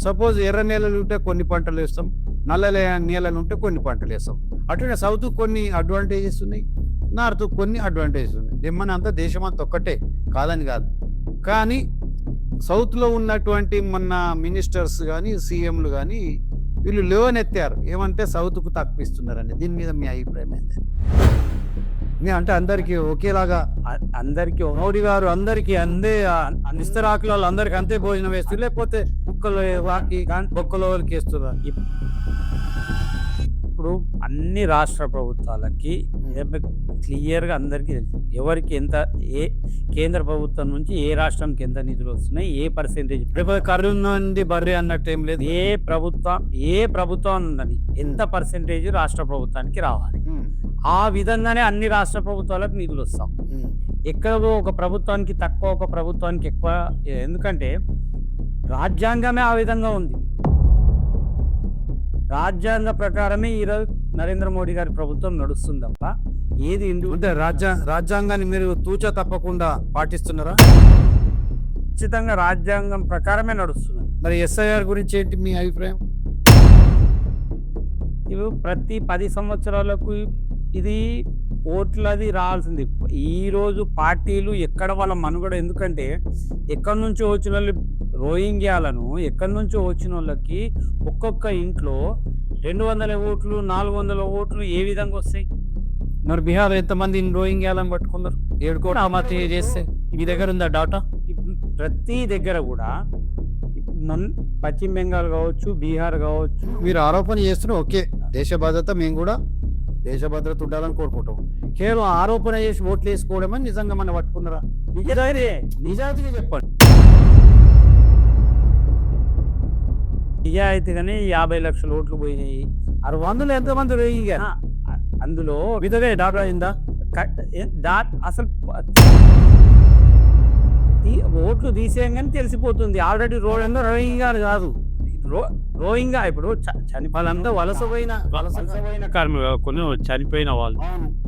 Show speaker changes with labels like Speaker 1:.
Speaker 1: Suppose ఎర్ర నేలలు ఉంటే కొన్ని పంటలు వేస్తాం, నేలలు ఉంటే కొన్ని పంటలు వేస్తాం. అట్లనే సౌత్ కొన్ని అడ్వాంటేజెస్ ఉన్నాయి, నార్త్ కొన్ని అడ్వాంటేజెస్ ఉన్నాయి. అంతా దేశం అంతా ఒక్కటే కాదని కాదు. కానీ సౌత్లో ఉన్నటువంటి మన మినిస్టర్స్ కానీ సీఎంలు కానీ వీళ్ళు లేవనెత్తారు ఏమంటే సౌత్కు తక్కువ ఇస్తున్నారని. దీని మీద మీ అభిప్రాయం ఏంటి? అంటే అందరికీ ఒకేలాగా
Speaker 2: అందరికి
Speaker 1: మోడీ గారు అందరికీ అందే ఇస్తరాకుల అందరికి అంతే భోజనం వేస్తారు, లేకపోతే ముక్కలు వాకి బొక్కలో వాళ్ళకి వేస్తున్నారు?
Speaker 2: ఇప్పుడు అన్ని రాష్ట్ర ప్రభుత్వాలకి క్లియర్గా అందరికీ తెలుసు ఎవరికి ఎంత, ఏ కేంద్ర ప్రభుత్వం నుంచి ఏ రాష్ట్రంకి ఎంత నిధులు వస్తున్నాయి, ఏ పర్సెంటేజ్.
Speaker 1: కరుణ నుండి బర్రె అన్నట్టు ఏం లేదు.
Speaker 2: ఏ ప్రభుత్వం ఉందని ఎంత పర్సెంటేజ్ రాష్ట్ర ప్రభుత్వానికి రావాలి. ఆ విధంగానే అన్ని రాష్ట్ర ప్రభుత్వాలకు నిధులు వస్తాం. ఎక్కడో ఒక ప్రభుత్వానికి తక్కువ, ఒక ప్రభుత్వానికి ఎక్కువ. ఎందుకంటే రాజ్యాంగమే ఆ విధంగా ఉంది. రాజ్యాంగ ప్రకారమే ఈరోజు నరేంద్ర మోడీ గారి ప్రభుత్వం నడుస్తుంది తప్ప ఏది
Speaker 1: అంటే రాజ్యాంగాన్ని మీరు తూచా తప్పకుండా పాటిస్తున్నారా?
Speaker 2: ఖచ్చితంగా రాజ్యాంగం ప్రకారమే నడుస్తుంది.
Speaker 1: మరి ఎస్ఐఆర్ గురించి ఏంటి మీ అభిప్రాయం?
Speaker 2: ఇవి ప్రతి 10 సంవత్సరాలకు ఇది ఓట్లది రావాల్సింది. ఈరోజు పార్టీలు ఎక్కడ వాళ్ళ మనుగడ, ఎందుకంటే ఎక్కడి నుంచో వచ్చిన వాళ్ళు రోహింగ్యాలను, ఎక్కడి నుంచో వచ్చిన వాళ్ళకి ఒక్కొక్క ఇంట్లో 200 ఓట్లు 400 ఓట్లు ఏ విధంగా వస్తాయి?
Speaker 1: మరి బీహార్ ఎంతమంది రోహింగ్యాలను పట్టుకున్నారు? 7 కోట్లు ఆమతి చేస్తే మీ దగ్గర ఉందా డాటా?
Speaker 2: ప్రతి దగ్గర కూడా పశ్చిమ బెంగాల్ కావచ్చు, బీహార్ కావచ్చు.
Speaker 1: మీరు ఆరోపణ చేస్తున్నారు, ఓకే, దేశ భద్రత, మేము కూడా దేశ భద్రత ఉండాలని కోరుకుంటాం. కేవలం ఆరోపణ చేసి ఓట్లు వేసుకోవడమని నిజంగా మనం పట్టుకున్నారా? నిజాయితీగా చెప్పండి.
Speaker 2: నిజాయితీగానే 50 లక్షల ఓట్లు పోయినాయి.
Speaker 1: 600 ఎంతమంది రోహింగ్యా?
Speaker 2: అందులో
Speaker 1: విధంగా డాటా అయిందా?
Speaker 2: అసలు ఓట్లు తీసేయంగానే తెలిసిపోతుంది. ఆల్రెడీ
Speaker 1: రోహింగ్యా కాదు,
Speaker 2: రోహింగ్యా ఇప్పుడు
Speaker 1: వాళ్ళంతా వలసపోయిన
Speaker 2: కొన్ని చనిపోయిన వాళ్ళు.